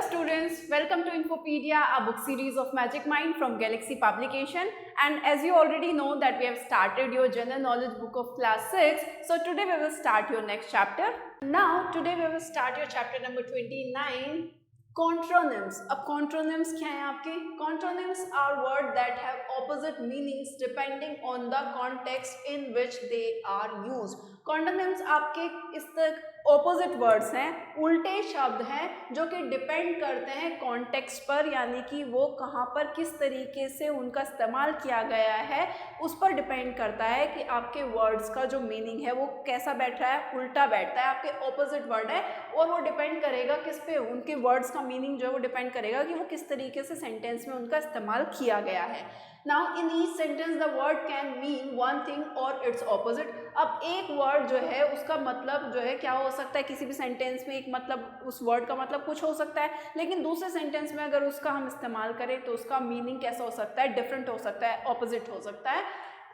students, welcome to Infopedia, a book series of Magic Mind from Galaxy Publication. And as you already know that we have started your general knowledge book of class 6. So today we will start your next chapter. Now today we will start your chapter number 29, Contronyms. अब contronyms क्या हैं आपके? Contronyms are words that have opposite meanings depending on the context in which they are used. Contronyms आपके इस तक opposite words हैं, उल्टे शब्द हैं जो कि डिपेंड करते हैं कॉन्टेक्स्ट पर, यानी कि वो कहाँ पर किस तरीके से उनका इस्तेमाल किया गया है उस पर डिपेंड करता है कि आपके वर्ड्स का जो मीनिंग है वो कैसा बैठ रहा है, उल्टा बैठता है, आपके ऑपोजिट वर्ड है और वो डिपेंड करेगा किस पे, उनके वर्ड्स का मीनिंग जो है वो डिपेंड करेगा कि वो किस तरीके से सेंटेंस में उनका इस्तेमाल किया गया है. Now in each sentence the word can mean one thing or its opposite. अब एक वर्ड जो है उसका मतलब जो है क्या हो सकता है, किसी भी सेंटेंस में एक मतलब उस वर्ड का मतलब कुछ हो सकता है, लेकिन दूसरे सेंटेंस में अगर उसका हम इस्तेमाल करें तो उसका मीनिंग कैसा हो सकता है, डिफरेंट हो सकता है, ऑपोजिट हो सकता है.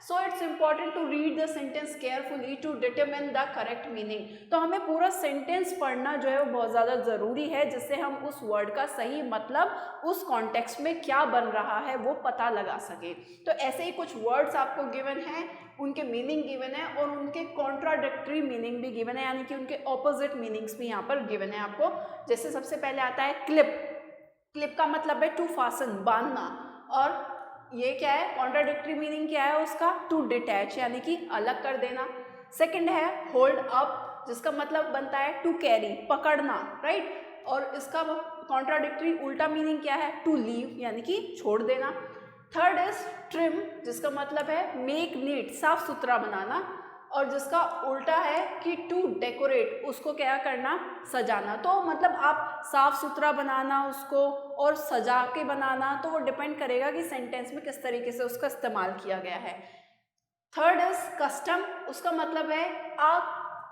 So it's important to read the sentence carefully to determine the correct meaning. तो हमें पूरा सेंटेंस पढ़ना जो है वो बहुत ज़्यादा ज़रूरी है जिससे हम उस वर्ड का सही मतलब उस कॉन्टेक्स्ट में क्या बन रहा है वो पता लगा सकें. तो ऐसे ही कुछ वर्ड्स आपको गिवन हैं, उनके मीनिंग गिवन है और उनके कॉन्ट्राडिक्टरी मीनिंग भी गिवन है, यानी कि उनके ऑपोजिट मीनिंग्स भी यहाँ पर गिवन है आपको. जैसे सबसे पहले आता है क्लिप. क्लिप का मतलब है टू फासन, बांधना, और ये क्या है, कॉन्ट्राडिक्टरी मीनिंग क्या है उसका, टू डिटैच यानी कि अलग कर देना. सेकंड है होल्ड अप, जिसका मतलब बनता है टू कैरी, पकड़ना, राइट, और इसका कॉन्ट्राडिक्टरी उल्टा मीनिंग क्या है, टू लीव यानी कि छोड़ देना. थर्ड इज ट्रिम, जिसका मतलब है मेक नीट, साफ सुथरा बनाना, और जिसका उल्टा है कि टू डेकोरेट, उसको क्या करना, सजाना. तो मतलब आप साफ सुथरा बनाना उसको और सजा के बनाना, तो वो डिपेंड करेगा कि सेंटेंस में किस तरीके से उसका इस्तेमाल किया गया है. थर्ड इज कस्टम, उसका मतलब है आ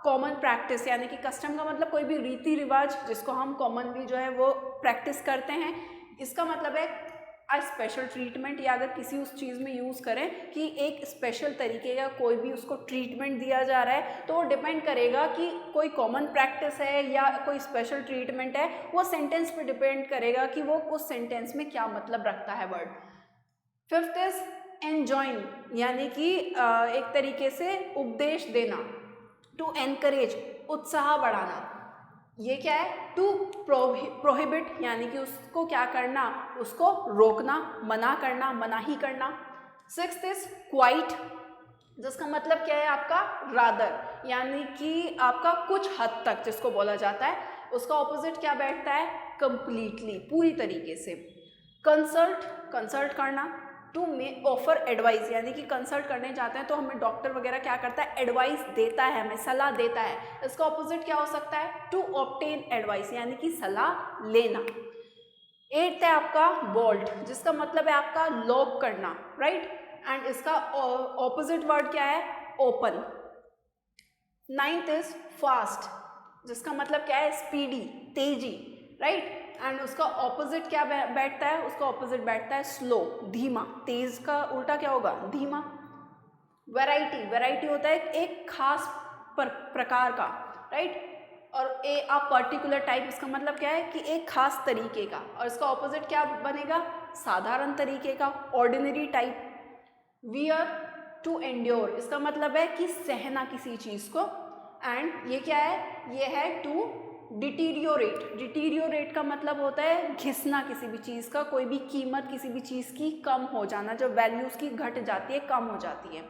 कॉमन प्रैक्टिस, यानी कि कस्टम का मतलब कोई भी रीति रिवाज जिसको हम कॉमनली जो है वो प्रैक्टिस करते हैं. इसका मतलब है स्पेशल ट्रीटमेंट, या अगर किसी उस चीज़ में यूज़ करें कि एक स्पेशल तरीके का कोई भी उसको ट्रीटमेंट दिया जा रहा है, तो वो डिपेंड करेगा कि कोई कॉमन प्रैक्टिस है या कोई स्पेशल ट्रीटमेंट है, वो सेंटेंस पे डिपेंड करेगा कि वो उस सेंटेंस में क्या मतलब रखता है वर्ड. फिफ्थ इज एंजॉइन, यानी कि एक तरीके से उपदेश देना, टू एनकरेज, उत्साह बढ़ाना. ये क्या है, टू प्रोहिबिट, यानी कि उसको क्या करना, उसको रोकना, मना करना, मनाही करना. सिक्स्थ इज क्वाइट, जिसका मतलब क्या है आपका रादर, यानी कि आपका कुछ हद तक जिसको बोला जाता है. उसका ऑपोजिट क्या बैठता है, कंप्लीटली, पूरी तरीके से. कंसल्ट, कंसल्ट करना. टू में ऑफर एडवाइस, यानी कि कंसल्ट करने जाते हैं तो हमें डॉक्टर वगैरह क्या करता है, एडवाइस देता है, हमें सलाह देता है. इसका ऑपोजिट क्या हो सकता है, टू ऑब्टेन एडवाइस, यानी कि सलाह लेना. एट्थ है आपका बोल्ट, जिसका मतलब है आपका लॉक करना, राइट, एंड इसका ऑपोजिट वर्ड क्या है, ओपन. नाइन्थ इज फास्ट, जिसका मतलब क्या है, स्पीडी, तेजी, राइट, एंड उसका ऑपोजिट क्या बैठता है, उसका ऑपोजिट बैठता है स्लो, धीमा. तेज का उल्टा क्या होगा, धीमा. वैरायटी, वैरायटी होता है एक खास प्रकार का, राइट, और अ पर्टिकुलर टाइप, इसका मतलब क्या है कि एक खास तरीके का, और इसका ऑपोजिट क्या बनेगा, साधारण तरीके का, ordinary type. Wear, to endure, इसका मतलब है कि सहना किसी चीज़ को. एंड ये क्या है, ये है टू डिटीरियोरेट. डिटीरियोरेट का मतलब होता है घिसना किसी भी चीज़ का, कोई भी कीमत किसी भी चीज़ की कम हो जाना, जब वैल्यू उसकी घट जाती है, कम हो जाती है.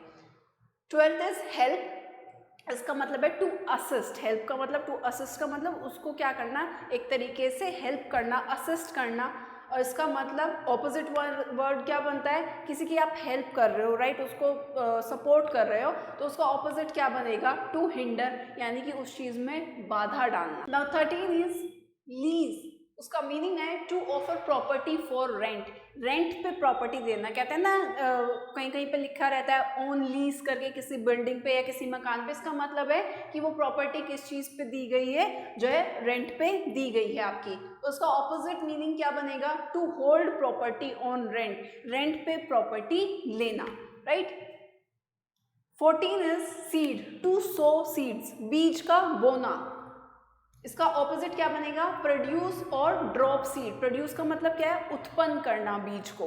ट्वेल्थ इज हेल्प, इसका मतलब है टू असिस्ट. हेल्प का मतलब, टू असिस्ट का मतलब उसको क्या करना, एक तरीके से हेल्प करना, असिस्ट करना. और इसका मतलब ऑपोजिट वर्ड क्या बनता है, किसी की आप हेल्प कर रहे हो, राइट, उसको सपोर्ट कर रहे हो, तो उसका ऑपोजिट क्या बनेगा, टू हिंडर, यानी कि उस चीज़ में बाधा डालना. नाउ 13 इज लीज, उसका मीनिंग है to offer property for rent. Rent पे प्रॉपर्टी देना, कहते हैं ना कहीं कहीं पे लिखा रहता है ऑन लीज करके किसी बिल्डिंग पे या किसी मकान पे. इसका मतलब है कि वो प्रॉपर्टी किस चीज़ पे दी गई है, जो है रेंट पे दी गई है आपकी. तो उसका ऑपोजिट मीनिंग क्या बनेगा, to hold property on rent, rent पे प्रॉपर्टी लेना, right. 14 is seed, to sow seeds, बीज का बोना. इसका ऑपोजिट क्या बनेगा? प्रोड्यूस और ड्रॉप सीड। प्रोड्यूस का मतलब क्या है? उत्पन्न करना बीज को।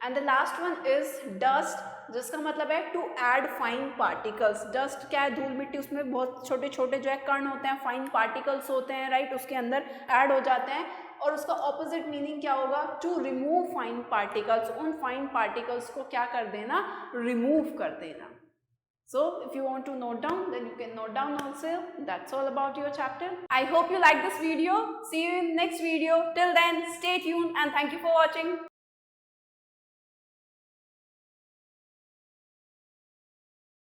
And the last one is dust, जिसका मतलब है to add fine particles. Dust क्या है? धूल मिट्टी, उसमें बहुत छोटे छोटे जो है कण होते हैं, फाइन पार्टिकल्स होते हैं, राइट, उसके अंदर ऐड हो जाते हैं। और उसका ऑपोजिट मीनिंग क्या होगा? To remove fine particles. उन फाइन पार्टिकल्स को क्या कर देना? रिमूव कर देना। So if you want to note down, then you can note down also. That's all about your chapter. I hope you like this video. See you in next video. Till then, stay tuned and thank you for watching.